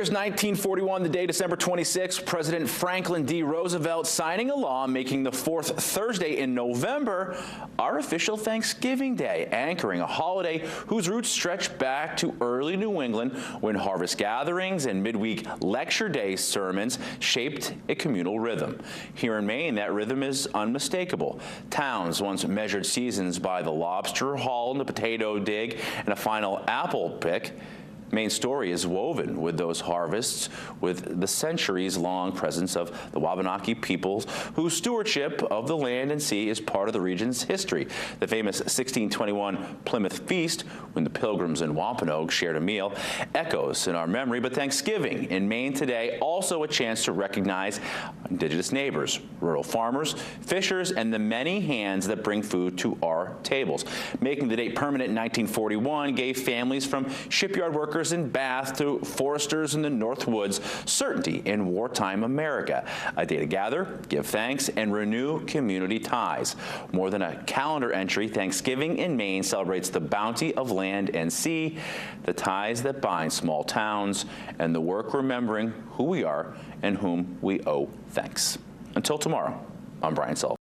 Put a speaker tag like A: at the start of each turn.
A: is 1941, the day December 26. President Franklin D. Roosevelt signing a law making the fourth Thursday in November our official Thanksgiving Day, anchoring a holiday whose roots stretch back to early New England when harvest gatherings and midweek lecture day sermons shaped a communal rhythm. Here in Maine, that rhythm is unmistakable. Towns once measured seasons by the lobster haul and the potato dig and a final apple pick. Maine's story is woven with those harvests, with the centuries-long presence of the Wabanaki peoples whose stewardship of the land and sea is part of the region's history. The famous 1621 Plymouth Feast, when the Pilgrims and Wampanoag shared a meal, echoes in our memory. But Thanksgiving in Maine today, also a chance to recognize indigenous neighbors, rural farmers, fishers, and the many hands that bring food to our tables. Making the date permanent in 1941 gave families from shipyard workers in Bath to foresters in the North Woods certainty in wartime America. A day to gather, give thanks, and renew community ties. More than a calendar entry, Thanksgiving in Maine celebrates the bounty of land and sea, the ties that bind small towns, and the work remembering who we are and whom we owe thanks. Until tomorrow, I'm Brian Sullivan.